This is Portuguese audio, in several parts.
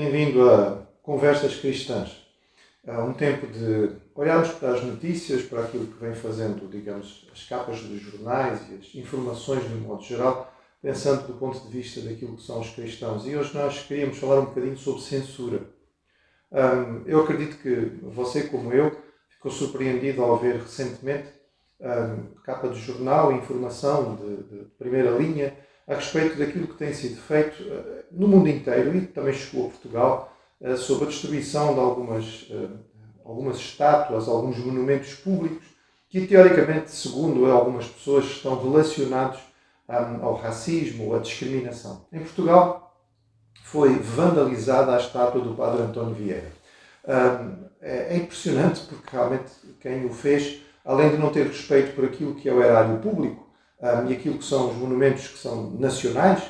Bem-vindo a Conversas Cristãs. Há um tempo de olharmos para as notícias, para aquilo que vem fazendo, digamos, as capas dos jornais e as informações de um modo geral, pensando do ponto de vista daquilo que são os cristãos. E hoje nós queríamos falar um bocadinho sobre censura. Eu acredito que você, como eu, ficou surpreendido ao ver recentemente capa de jornal, informação de primeira linha, a respeito daquilo que tem sido feito no mundo inteiro e também chegou a Portugal sobre a destruição de algumas estátuas, alguns monumentos públicos que, teoricamente, segundo algumas pessoas, estão relacionados ao racismo, à discriminação. Em Portugal foi vandalizada a estátua do Padre António Vieira. É impressionante porque realmente quem o fez, além de não ter respeito por aquilo que é o erário público, e aquilo que são os monumentos que são nacionais,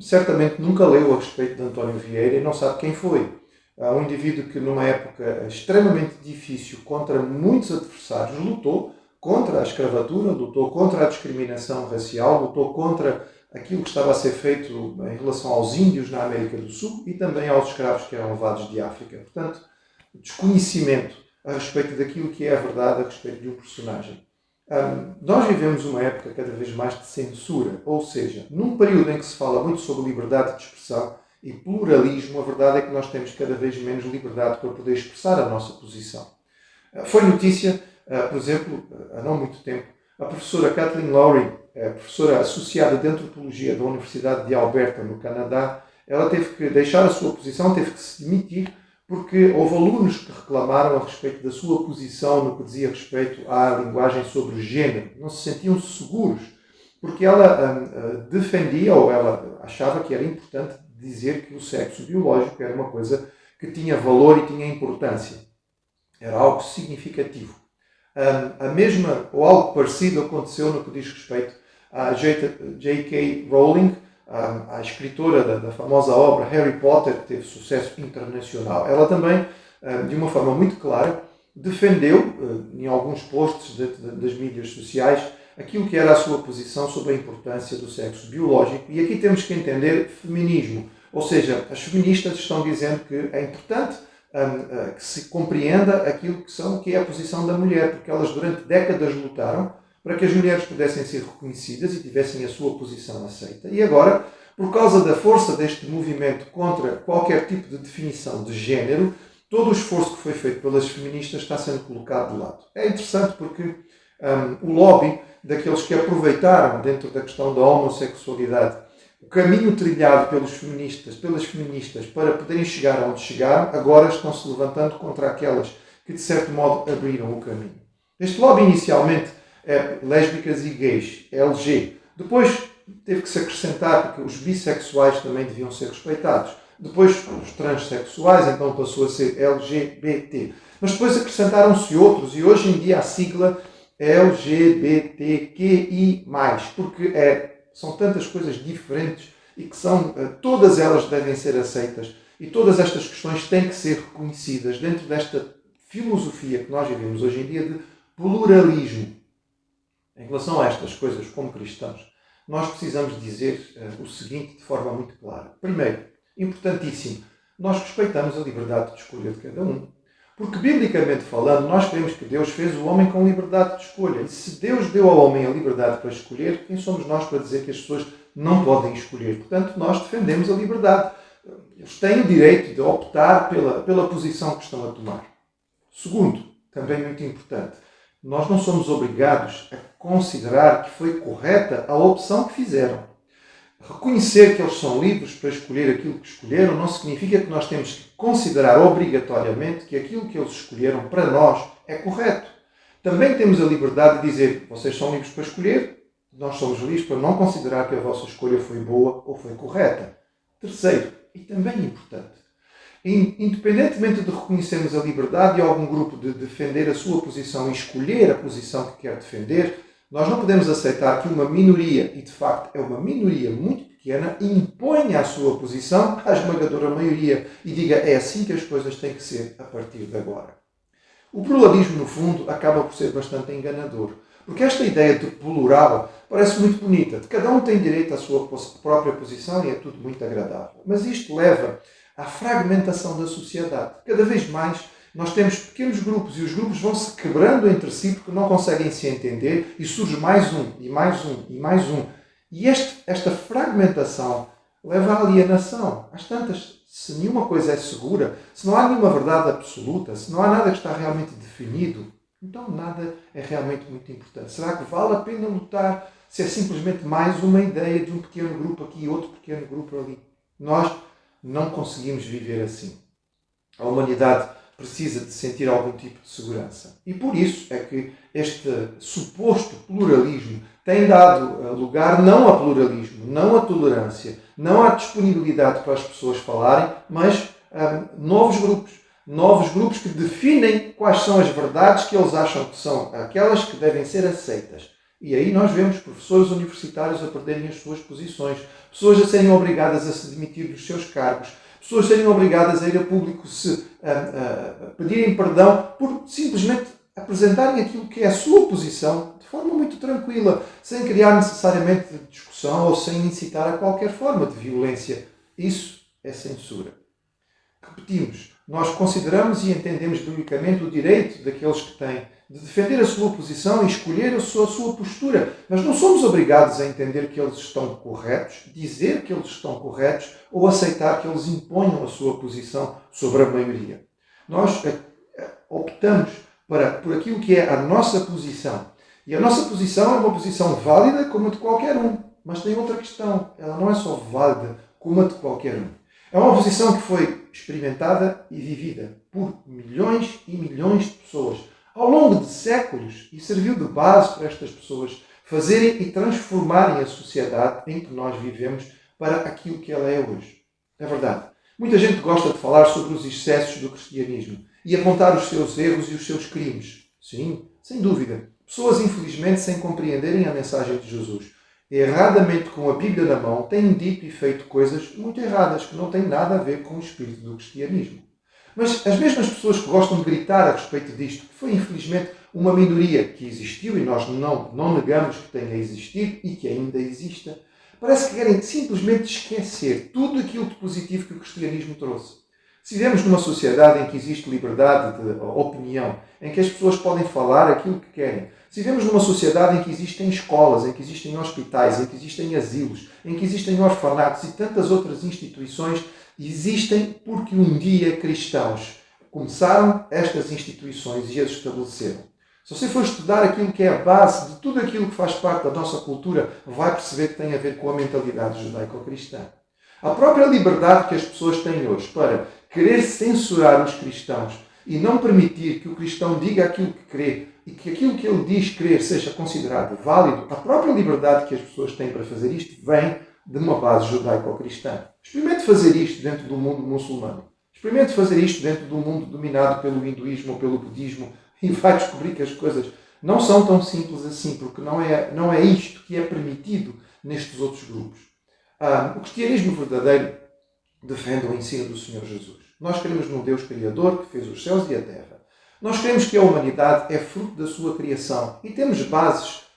certamente nunca leu a respeito de António Vieira e não sabe quem foi. Um indivíduo que numa época extremamente difícil, contra muitos adversários, lutou contra a escravatura, lutou contra a discriminação racial, lutou contra aquilo que estava a ser feito em relação aos índios na América do Sul e também aos escravos que eram levados de África. Portanto, desconhecimento a respeito daquilo que é a verdade a respeito de um personagem. Nós vivemos uma época cada vez mais de censura, ou seja, num período em que se fala muito sobre liberdade de expressão e pluralismo, a verdade é que nós temos cada vez menos liberdade para poder expressar a nossa posição. Foi notícia, por exemplo, há não muito tempo, a professora Kathleen Lowry, professora associada de Antropologia da Universidade de Alberta, no Canadá, ela teve que deixar a sua posição, teve que se demitir, porque houve alunos que reclamaram a respeito da sua posição no que dizia respeito à linguagem sobre o género. Não se sentiam seguros, porque ela defendia, ou ela achava que era importante dizer que o sexo biológico era uma coisa que tinha valor e tinha importância. Era algo significativo. A mesma, ou algo parecido, aconteceu no que diz respeito a J.K. Rowling, a escritora da famosa obra Harry Potter, que teve sucesso internacional. Ela também, de uma forma muito clara, defendeu, em alguns posts das mídias sociais, aquilo que era a sua posição sobre a importância do sexo biológico. E aqui temos que entender feminismo. Ou seja, as feministas estão dizendo que é importante que se compreenda aquilo que é a posição da mulher, porque elas durante décadas lutaram para que as mulheres pudessem ser reconhecidas e tivessem a sua posição aceita. E agora, por causa da força deste movimento contra qualquer tipo de definição de género, todo o esforço que foi feito pelas feministas está sendo colocado de lado. É interessante porque o lobby daqueles que aproveitaram dentro da questão da homossexualidade o caminho trilhado pelas feministas para poderem chegar onde chegaram, agora estão-se levantando contra aquelas que de certo modo abriram o caminho. Este lobby inicialmente é lésbicas e gays, LG. Depois teve que se acrescentar porque os bissexuais também deviam ser respeitados. Depois os transexuais, então passou a ser LGBT. Mas depois acrescentaram-se outros e hoje em dia a sigla é LGBTQI+, porque são tantas coisas diferentes e que todas elas devem ser aceitas e todas estas questões têm que ser reconhecidas dentro desta filosofia que nós vivemos hoje em dia de pluralismo. Em relação a estas coisas, como cristãos, nós precisamos dizer o seguinte de forma muito clara. Primeiro, importantíssimo, nós respeitamos a liberdade de escolha de cada um. Porque, biblicamente falando, nós cremos que Deus fez o homem com liberdade de escolha. E se Deus deu ao homem a liberdade para escolher, quem somos nós para dizer que as pessoas não podem escolher? Portanto, nós defendemos a liberdade. Eles têm o direito de optar pela posição que estão a tomar. Segundo, também muito importante, nós não somos obrigados a considerar que foi correta a opção que fizeram. Reconhecer que eles são livres para escolher aquilo que escolheram não significa que nós temos que considerar obrigatoriamente que aquilo que eles escolheram para nós é correto. Também temos a liberdade de dizer, vocês são livres para escolher, nós somos livres para não considerar que a vossa escolha foi boa ou foi correta. Terceiro, e também importante, independentemente de reconhecermos a liberdade de algum grupo de defender a sua posição e escolher a posição que quer defender, nós não podemos aceitar que uma minoria, e de facto é uma minoria muito pequena, imponha a sua posição à esmagadora maioria e diga é assim que as coisas têm que ser a partir de agora. O pluralismo, no fundo, acaba por ser bastante enganador, porque esta ideia de plural parece muito bonita, de cada um tem direito à sua própria posição e é tudo muito agradável. Mas isto leva à fragmentação da sociedade. Cada vez mais nós temos pequenos grupos e os grupos vão se quebrando entre si porque não conseguem se entender e surge mais um, e mais um, e mais um. E esta fragmentação leva à alienação. Às tantas, se nenhuma coisa é segura, se não há nenhuma verdade absoluta, se não há nada que está realmente definido, então nada é realmente muito importante. Será que vale a pena lutar se é simplesmente mais uma ideia de um pequeno grupo aqui e outro pequeno grupo ali? Nós não conseguimos viver assim. A humanidade precisa de sentir algum tipo de segurança. E por isso é que este suposto pluralismo tem dado lugar não a pluralismo, não a tolerância, não à disponibilidade para as pessoas falarem, mas novos grupos. Novos grupos que definem quais são as verdades que eles acham que são aquelas que devem ser aceitas. E aí nós vemos professores universitários a perderem as suas posições, pessoas a serem obrigadas a se demitir dos seus cargos, pessoas a serem obrigadas a ir a público pedirem perdão por simplesmente apresentarem aquilo que é a sua posição de forma muito tranquila, sem criar necessariamente discussão ou sem incitar a qualquer forma de violência. Isso é censura. Repetimos, nós consideramos e entendemos biblicamente o direito daqueles que têm de defender a sua posição e escolher a sua postura. Mas não somos obrigados a entender que eles estão corretos, dizer que eles estão corretos ou aceitar que eles imponham a sua posição sobre a maioria. Nós optamos por aquilo que é a nossa posição. E a nossa posição é uma posição válida como a de qualquer um. Mas tem outra questão. Ela não é só válida como a de qualquer um. É uma posição que foi experimentada e vivida por milhões e milhões de pessoas ao longo de séculos e serviu de base para estas pessoas fazerem e transformarem a sociedade em que nós vivemos para aquilo que ela é hoje. É verdade. Muita gente gosta de falar sobre os excessos do cristianismo e apontar os seus erros e os seus crimes. Sim, sem dúvida. Pessoas, infelizmente, sem compreenderem a mensagem de Jesus, erradamente com a Bíblia na mão, têm dito e feito coisas muito erradas que não têm nada a ver com o espírito do cristianismo. Mas as mesmas pessoas que gostam de gritar a respeito disto, que foi infelizmente uma minoria que existiu e nós não negamos que tenha existido e que ainda exista, parece que querem simplesmente esquecer tudo aquilo de positivo que o cristianismo trouxe. Se vivemos numa sociedade em que existe liberdade de opinião, em que as pessoas podem falar aquilo que querem, se vivemos numa sociedade em que existem escolas, em que existem hospitais, em que existem asilos, em que existem orfanatos e tantas outras instituições, existem porque um dia cristãos começaram estas instituições e as estabeleceram. Se você for estudar aquilo que é a base de tudo aquilo que faz parte da nossa cultura, vai perceber que tem a ver com a mentalidade judaico-cristã. A própria liberdade que as pessoas têm hoje para querer censurar os cristãos e não permitir que o cristão diga aquilo que crê e que aquilo que ele diz crer seja considerado válido, a própria liberdade que as pessoas têm para fazer isto vem de uma base judaico-cristã. Experimente fazer isto dentro do mundo muçulmano. Experimente fazer isto dentro do mundo dominado pelo hinduísmo ou pelo budismo e vai descobrir que as coisas não são tão simples assim, porque não é isto que é permitido nestes outros grupos. O cristianismo verdadeiro defende o ensino do Senhor Jesus. Nós cremos num Deus Criador que fez os céus e a terra. Nós cremos que a humanidade é fruto da sua criação e temos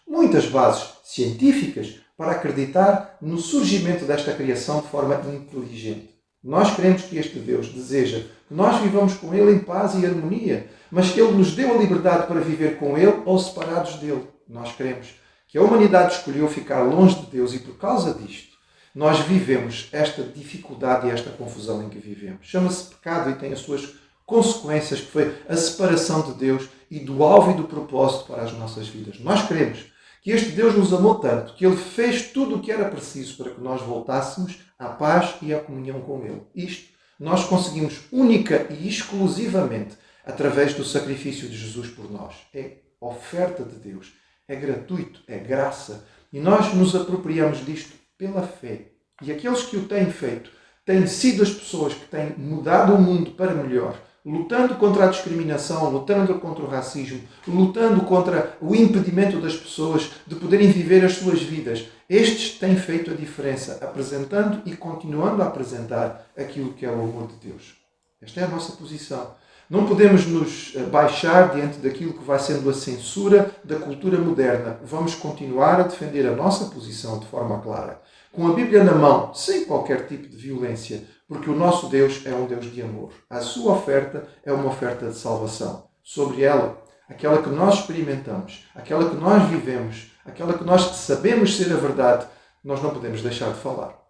muitas bases científicas para acreditar no surgimento desta criação de forma inteligente. Nós cremos que este Deus deseja que nós vivamos com Ele em paz e harmonia, mas que Ele nos deu a liberdade para viver com Ele ou separados dele. Nós cremos que a humanidade escolheu ficar longe de Deus e por causa disto nós vivemos esta dificuldade e esta confusão em que vivemos. Chama-se pecado e tem as suas consequências, que foi a separação de Deus e do alvo e do propósito para as nossas vidas. Nós cremos que este Deus nos amou tanto que Ele fez tudo o que era preciso para que nós voltássemos à paz e à comunhão com Ele. Isto nós conseguimos única e exclusivamente através do sacrifício de Jesus por nós. É oferta de Deus, é gratuito, é graça. E nós nos apropriamos disto pela fé. E aqueles que o têm feito têm sido as pessoas que têm mudado o mundo para melhor, lutando contra a discriminação, lutando contra o racismo, lutando contra o impedimento das pessoas de poderem viver as suas vidas. Estes têm feito a diferença, apresentando e continuando a apresentar aquilo que é o amor de Deus. Esta é a nossa posição. Não podemos nos baixar diante daquilo que vai sendo a censura da cultura moderna. Vamos continuar a defender a nossa posição de forma clara, com a Bíblia na mão, sem qualquer tipo de violência, porque o nosso Deus é um Deus de amor. A sua oferta é uma oferta de salvação. Sobre ela, aquela que nós experimentamos, aquela que nós vivemos, aquela que nós sabemos ser a verdade, nós não podemos deixar de falar.